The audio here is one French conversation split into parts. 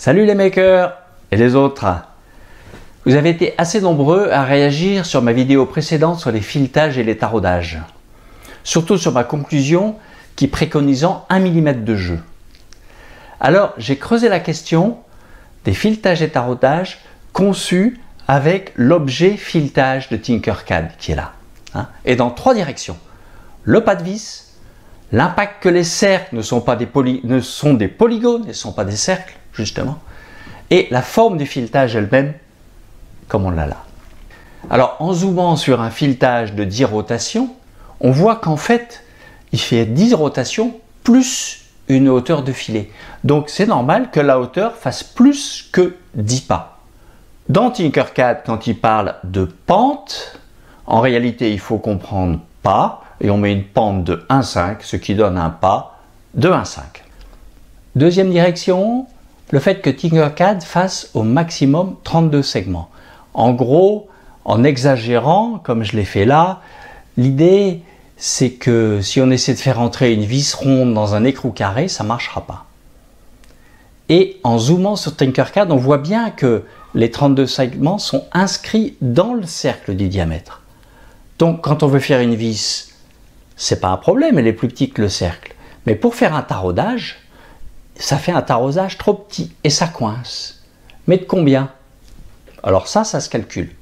Salut les makers et les autres. Vous avez été assez nombreux à réagir sur ma vidéo précédente sur les filetages et les taraudages. Surtout sur ma conclusion qui préconisant 1 mm de jeu. Alors j'ai creusé la question des filetages et taraudages conçus avec l'objet filetage de Tinkercad qui est là. Et dans 3 directions. Le pas de vis, l'impact que les cercles ne sont des polygones, ne sont pas des cercles, justement, et la forme du filetage elle-même, comme on l'a là. Alors, en zoomant sur un filetage de 10 rotations, on voit qu'en fait, il fait 10 rotations plus une hauteur de filet. Donc, c'est normal que la hauteur fasse plus que 10 pas. Dans Tinkercad, quand il parle de pente, en réalité, il faut comprendre pas, et on met une pente de 1,5, ce qui donne un pas de 1,5. Deuxième direction, le fait que Tinkercad fasse au maximum 32 segments. En gros, en exagérant, comme je l'ai fait là, l'idée c'est que si on essaie de faire entrer une vis ronde dans un écrou carré, ça ne marchera pas. Et en zoomant sur Tinkercad, on voit bien que les 32 segments sont inscrits dans le cercle du diamètre. Donc quand on veut faire une vis, c'est pas un problème, elle est plus petite que le cercle. Mais pour faire un taraudage, ça fait un taraudage trop petit et ça coince. Mais de combien? Alors ça se calcule.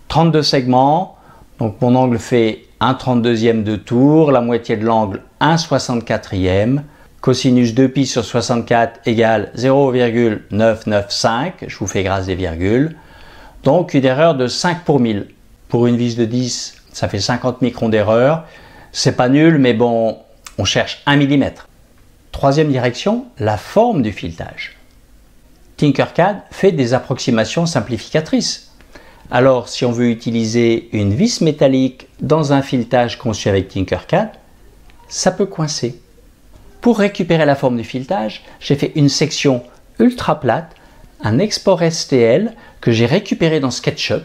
32 segments, donc mon angle fait 1/32e de tour, la moitié de l'angle 1/64e, cosinus 2π sur 64 égale 0,995, je vous fais grâce des virgules, donc une erreur de 5 pour 1000. Pour une vis de 10, ça fait 50 microns d'erreur, c'est pas nul, mais bon, on cherche 1 mm. Troisième direction, la forme du filetage. Tinkercad fait des approximations simplificatrices. Alors, si on veut utiliser une vis métallique dans un filetage conçu avec Tinkercad, ça peut coincer. Pour récupérer la forme du filetage, j'ai fait une section ultra plate, un export STL que j'ai récupéré dans SketchUp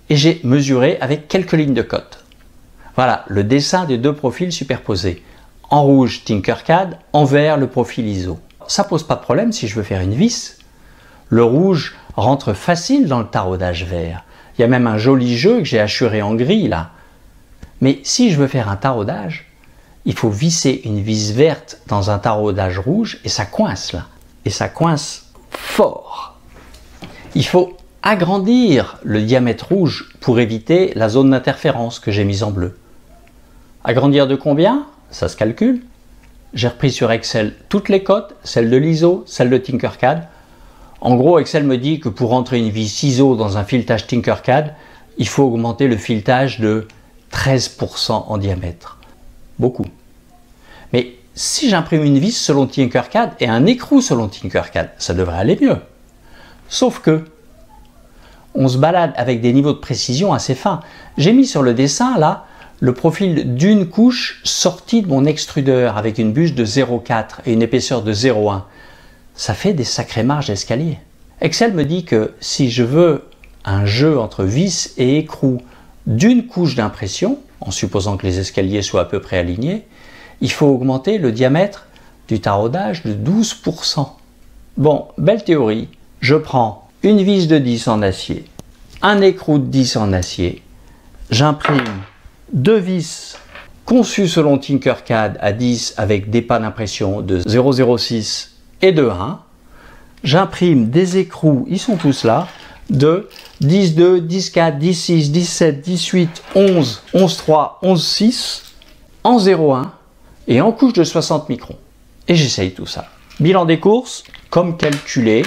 et j'ai mesuré avec quelques lignes de cote. Voilà le dessin des deux profils superposés. En rouge Tinkercad, en vert le profil ISO. Ça pose pas de problème si je veux faire une vis. Le rouge rentre facile dans le taraudage vert. Il y a même un joli jeu que j'ai hachuré en gris là. Mais si je veux faire un taraudage, il faut visser une vis verte dans un taraudage rouge et ça coince là. Et ça coince fort. Il faut agrandir le diamètre rouge pour éviter la zone d'interférence que j'ai mise en bleu. Agrandir de combien? Ça se calcule. J'ai repris sur Excel toutes les cotes, celles de l'ISO, celles de Tinkercad. En gros, Excel me dit que pour rentrer une vis ISO dans un filetage Tinkercad, il faut augmenter le filetage de 13% en diamètre. Beaucoup. Mais si j'imprime une vis selon Tinkercad et un écrou selon Tinkercad, ça devrait aller mieux. Sauf que on se balade avec des niveaux de précision assez fins. J'ai mis sur le dessin là le profil d'une couche sortie de mon extrudeur avec une bûche de 0,4 et une épaisseur de 0,1. Ça fait des sacrées marges d'escalier. Excel me dit que si je veux un jeu entre vis et écrou d'une couche d'impression, en supposant que les escaliers soient à peu près alignés, il faut augmenter le diamètre du taraudage de 12%. Bon, belle théorie. Je prends une vis de 10 en acier, un écrou de 10 en acier, j'imprime 2 vis conçues selon Tinkercad à 10 avec des pas d'impression de 0,06 et de 1. J'imprime des écrous, ils sont tous là, de 10,2, 10,4, 10,6, 17, 18, 11, 11,3, 11,6 en 0,1 et en couche de 60 microns. Et j'essaye tout ça. Bilan des courses, comme calculé,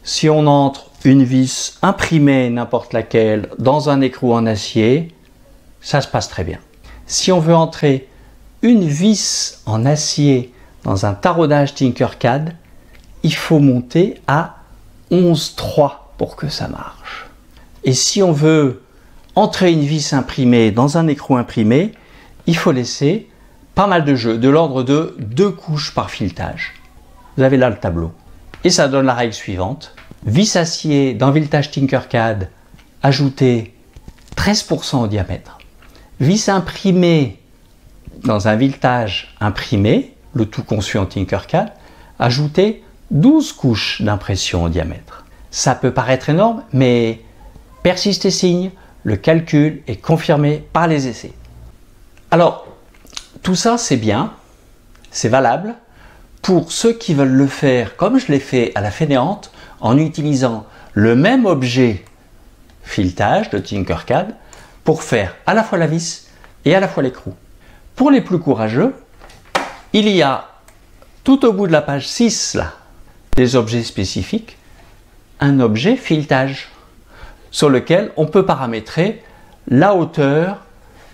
si on entre une vis imprimée, n'importe laquelle, dans un écrou en acier, ça se passe très bien. Si on veut entrer une vis en acier dans un taraudage Tinkercad, il faut monter à 11,3 pour que ça marche. Et si on veut entrer une vis imprimée dans un écrou imprimé, il faut laisser pas mal de jeu, de l'ordre de 2 couches par filetage. Vous avez là le tableau. Et ça donne la règle suivante. Vis acier dans filetage Tinkercad, ajouter 13% au diamètre. Vis imprimée dans un filetage imprimé, le tout conçu en Tinkercad, ajouter 12 couches d'impression au diamètre. Ça peut paraître énorme, mais persiste et signe, le calcul est confirmé par les essais. Alors, tout ça c'est bien, c'est valable pour ceux qui veulent le faire comme je l'ai fait à la fainéante en utilisant le même objet filetage de Tinkercad pour faire à la fois la vis et à la fois l'écrou. Pour les plus courageux, il y a tout au bout de la page 6 là, des objets spécifiques, un objet filetage sur lequel on peut paramétrer la hauteur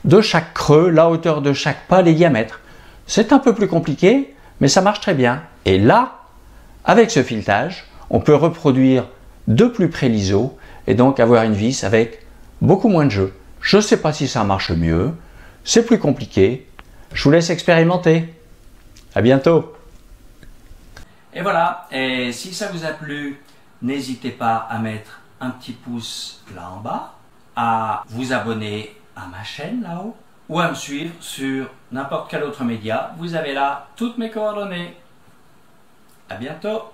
de chaque creux, la hauteur de chaque pas, les diamètres. C'est un peu plus compliqué, mais ça marche très bien. Et là, avec ce filetage, on peut reproduire de plus près l'ISO et donc avoir une vis avec beaucoup moins de jeu. Je ne sais pas si ça marche mieux, c'est plus compliqué. Je vous laisse expérimenter. À bientôt. Et voilà, et si ça vous a plu, n'hésitez pas à mettre un petit pouce là en bas, à vous abonner à ma chaîne là-haut, ou à me suivre sur n'importe quel autre média. Vous avez là toutes mes coordonnées. À bientôt.